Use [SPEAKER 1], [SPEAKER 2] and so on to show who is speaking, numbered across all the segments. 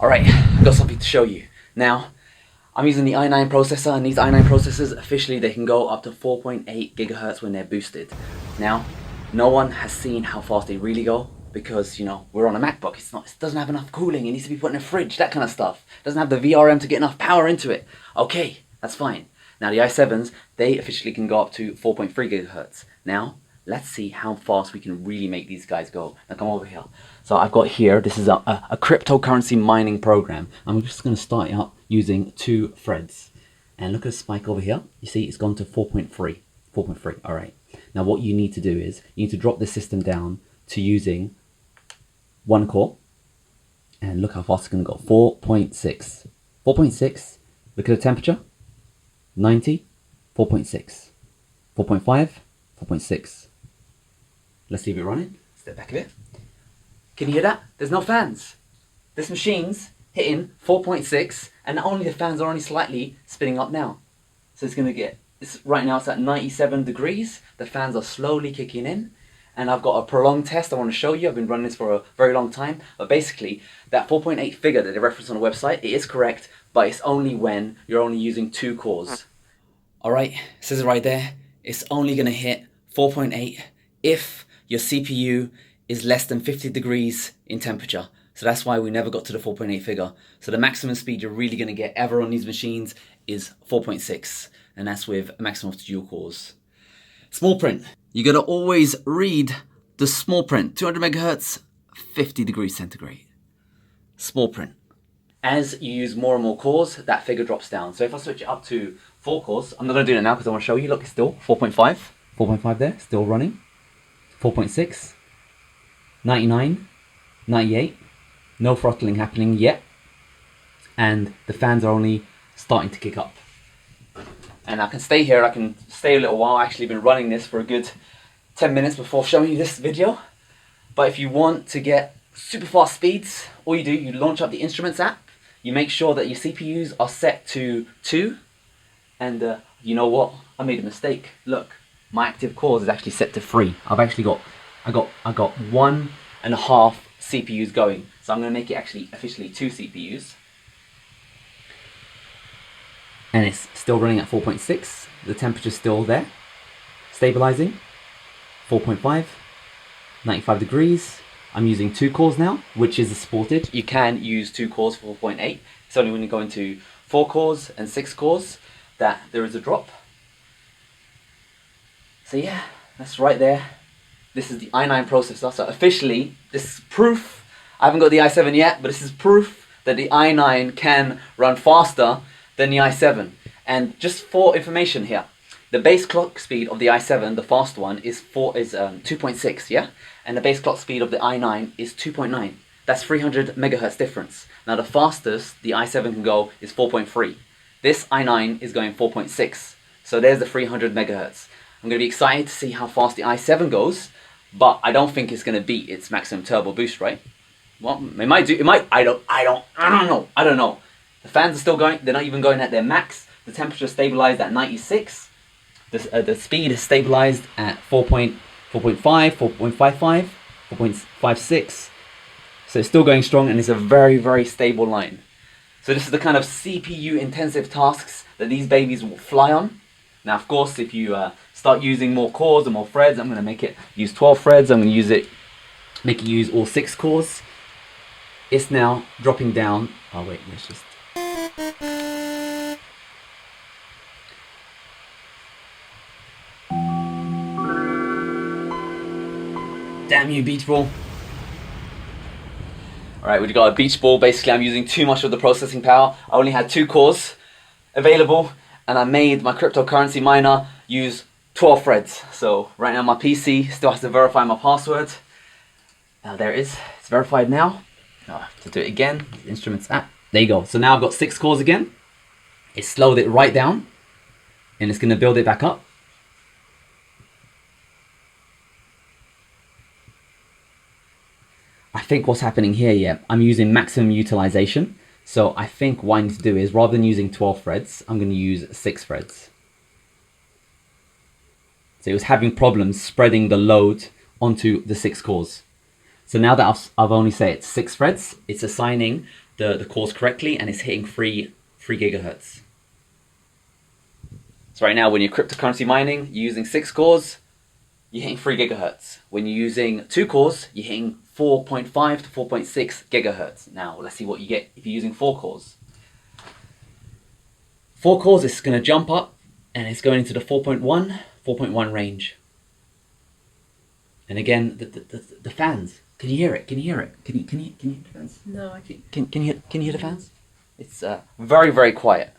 [SPEAKER 1] Alright, I've got something to show you. Now, I'm using the i9 processor, and these i9 processors, officially they can go up to 4.8 gigahertz when they're boosted. Now, no one has seen how fast they really go because, you know, we're on a MacBook. It doesn't have enough cooling. It needs to be put in a fridge, that kind of stuff. It doesn't have the VRM to get enough power into it. Okay, that's fine. Now, the i7s, they officially can go up to 4.3 gigahertz. Now, let's see how fast we can really make these guys go. Now come over here. So I've got here, this is a cryptocurrency mining program. I'm just going to start it up using 2 threads. And look at the spike over here. You see it's gone to 4.3. 4.3, all right. Now what you need to do is, you need to drop the system down to using 1 core. And look how fast it's going to go, 4.6. 4.6, look at the temperature, 90, 4.6. 4.5, 4.6. Let's leave it running. Step back a bit. Can you hear that? There's no fans. This machine's hitting 4.6, and only the fans are only slightly spinning up now. So it's going to get, right now it's at 97 degrees. The fans are slowly kicking in. And I've got a prolonged test I want to show you. I've been running this for a very long time. But basically, that 4.8 figure that they reference on the website, it is correct, but it's only when you're only using 2 cores. Alright, it says it right there. It's only going to hit 4.8 if your CPU is less than 50 degrees in temperature. So that's why we never got to the 4.8 figure. So the maximum speed you're really going to get ever on these machines is 4.6. And that's with a maximum of 2 dual cores. Small print. You got to always read the small print. 200 megahertz, 50 degrees centigrade. Small print. As you use more and more cores, that figure drops down. So if I switch it up to 4 cores, I'm not going to do that now because I want to show you. Look, it's still 4.5. 4.5 there, still running. 4.6. 99. 98. No throttling happening yet. And the fans are only starting to kick up. And I can stay here, I can stay a little while. I've actually been running this for a good 10 minutes before showing you this video. But if you want to get super fast speeds, all you do, you launch up the Instruments app. You make sure that your CPUs are set to 2. And you know what? I made a mistake. Look, my active cores is actually set to 3. I've actually got, I got 1.5 CPUs going. So I'm going to make it actually officially 2 CPUs. And it's still running at 4.6. The temperature's still there. Stabilizing. 4.5. 95 degrees. I'm using 2 cores now, which is supported. You can use 2 cores for 4.8. It's only when you go into 4 cores and 6 cores that there is a drop. So yeah, that's right there. This is the i9 processor. So officially, this is proof. I haven't got the i7 yet, but this is proof that the i9 can run faster than the i7. And just for information here, the base clock speed of the i7, the fast one, is 2.6, yeah? And the base clock speed of the i9 is 2.9. That's 300 megahertz difference. Now the fastest the i7 can go is 4.3. This i9 is going 4.6. So there's the 300 megahertz. I'm going to be excited to see how fast the i7 goes, but I don't think it's going to beat its maximum turbo boost, right? Well, it might do, it might, I don't know. The fans are still going, they're not even going at their max. The temperature is stabilized at 96. The speed is stabilized at 4.5, 4.55, 4.56. So it's still going strong, and it's a very, very stable line. So this is the kind of CPU intensive tasks that these babies will fly on. Now, of course, if you start using more cores and more threads, I'm going to make it use 12 threads. I'm going to make it use all 6 cores. It's now dropping down. Oh wait, let's just. Damn you, beach ball. Alright, we've got a beach ball. Basically, I'm using too much of the processing power. I only had 2 cores available, and I made my cryptocurrency miner use 12 threads. So right now my PC still has to verify my password. Now there it is. It's verified now. To do it again, Instruments app. There you go. So now I've got 6 cores again. It slowed it right down, and it's going to build it back up. I think what's happening here, yeah, I'm using maximum utilization. So I think what I need to do is, rather than using 12 threads, I'm going to use 6 threads. So it was having problems spreading the load onto the 6 cores. So now that I've only said it's 6 threads, it's assigning the cores correctly, and it's hitting 3 gigahertz. So right now, when you're cryptocurrency mining, you're using 6 cores, you're hitting 3 gigahertz. When you're using 2 cores, you're hitting 4.5 to 4.6 gigahertz. Now, let's see what you get if you're using 4 cores. 4 cores is going to jump up, and it's going into the 4.1 range. And again, the fans. Can you hear it? Can you hear it? Can you hear the fans?
[SPEAKER 2] No, I can't.
[SPEAKER 1] Can you hear the fans? It's very, very quiet.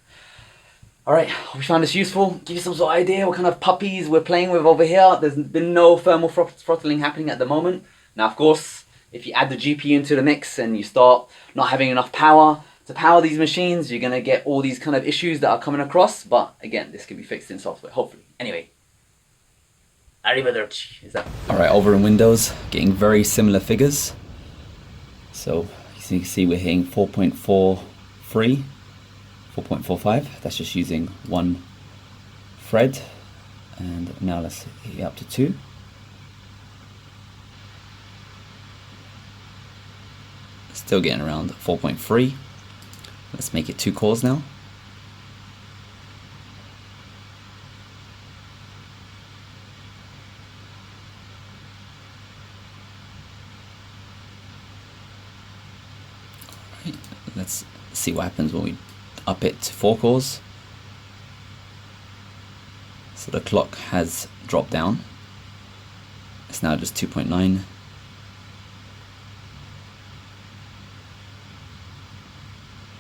[SPEAKER 1] Alright, hope you found this useful. Give you some sort of idea what kind of puppies we're playing with over here. There's been no thermal throttling happening at the moment. Now, of course, if you add the GPU into the mix and you start not having enough power to power these machines, you're going to get all these kind of issues that are coming across. But again, this can be fixed in software, hopefully. Anyway. Arrivederci. Is that? Alright, over in Windows, getting very similar figures. So, as you can see, we're hitting 4.43, 4.45. That's just using 1 thread. And now let's hit up to 2. Still getting around 4.3. Let's make it 2 cores now. Let's see what happens when we up it to 4 cores. So the clock has dropped down. It's now just 2.9.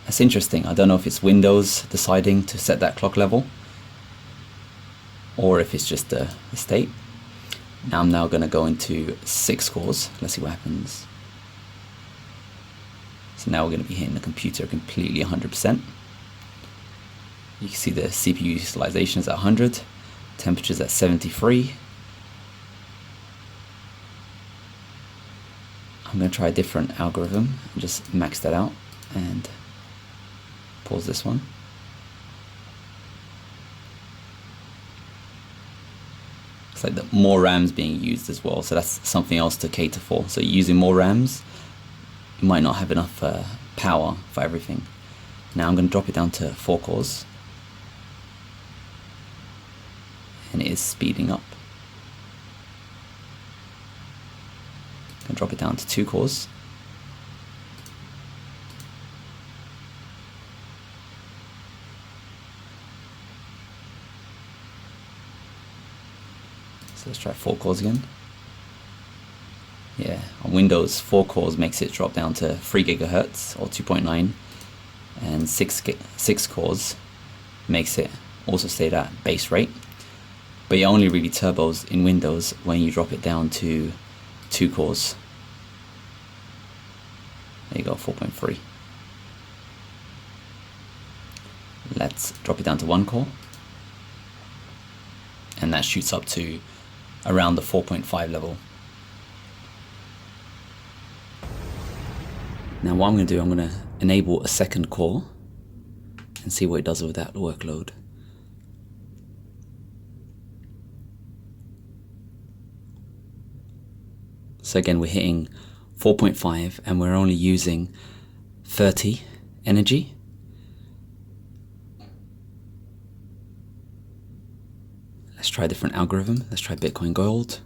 [SPEAKER 1] That's interesting. I don't know if it's Windows deciding to set that clock level or if it's just a state. Now I'm going to go into 6 cores. Let's see what happens. So now we're going to be hitting the computer completely 100%. You can see the CPU utilization is at 100, temperature's at 73. I'm going to try a different algorithm and just max that out and pause this one. It's like the more RAMs being used as well, so that's something else to cater for. So using more RAMs, you might not have enough power for everything. Now I'm going to drop it down to 4 cores, and it is speeding up. I'm going to drop it down to 2 cores. So let's try 4 cores again. Yeah, on Windows, 4 cores makes it drop down to 3 gigahertz or 2.9, and 6 cores makes it also stay at base rate. But it only really turbos in Windows when you drop it down to 2 cores. There you go, 4.3. Let's drop it down to 1 core, and that shoots up to around the 4.5 level. Now what I'm going to do, I'm going to enable a 2nd core and see what it does with that workload. So again, we're hitting 4.5 and we're only using 30 energy. Let's try a different algorithm. Let's try Bitcoin Gold.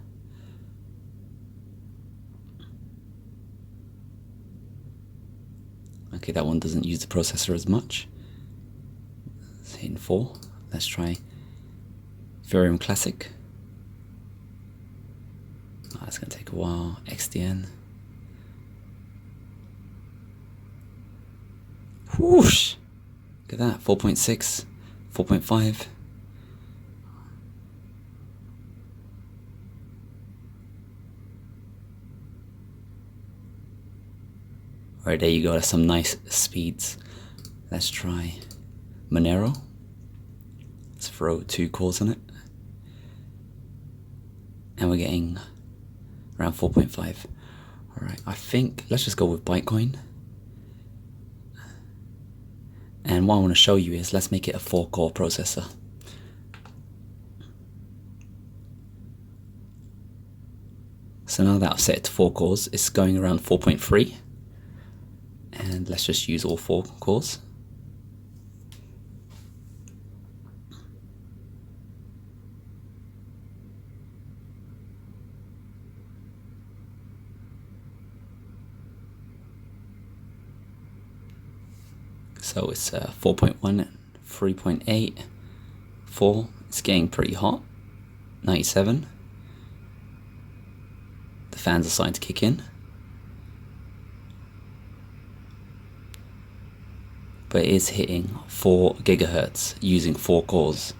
[SPEAKER 1] Okay, that one doesn't use the processor as much. It's hitting 4. Let's try Ethereum Classic. Oh, it's going to take a while. XDN. Whoosh! Look at that, 4.6, 4.5. Alright, there you go, that's some nice speeds. Let's try Monero. Let's throw 2 cores on it. And we're getting around 4.5. Alright, I think, let's just go with Bitcoin. And what I want to show you is, let's make it a 4-core processor. So now that I've set it to 4 cores, it's going around 4.3. And and let's just use all 4 cores. So it's 4.1, 3.8, 4. It's getting pretty hot. 97. The fans are starting to kick in. But it is hitting 4 gigahertz using 4 cores.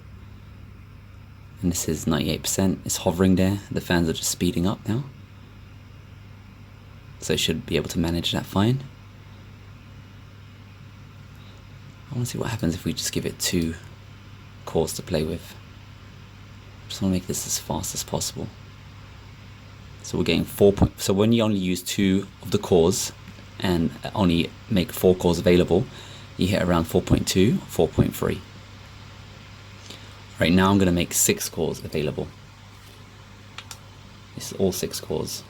[SPEAKER 1] And this is 98%. It's hovering there. The fans are just speeding up now. So it should be able to manage that fine. I want to see what happens if we just give it 2 cores to play with. Just want to make this as fast as possible. So we're getting 4. So when you only use 2 of the cores and only make 4 cores available, you hit around 4.2, 4.3. Right now I'm going to make 6 cores available. This is all 6 cores.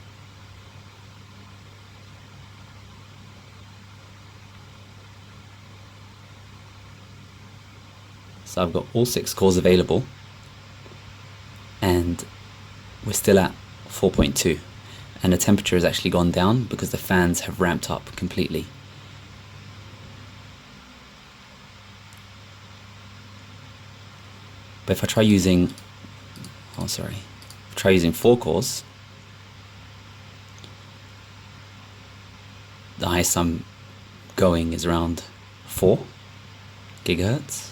[SPEAKER 1] So I've got all 6 cores available, and we're still at 4.2, and the temperature has actually gone down because the fans have ramped up completely. But if I try using, try using 4 cores, the highest I'm going is around 4 gigahertz.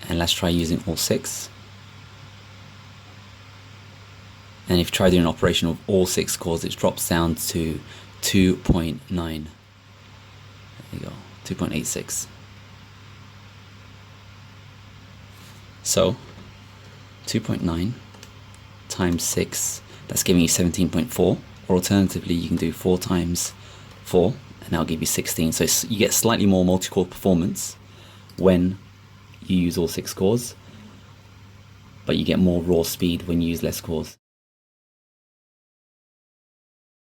[SPEAKER 1] And let's try using all 6. And if you try doing an operation of all 6 cores, it drops down to 2.9. There you go, 2.86. So 2.9 times 6, that's giving you 17.4. Or alternatively, you can do 4 times 4, and that'll give you 16. So you get slightly more multi-core performance when you use all 6 cores, but you get more raw speed when you use less cores.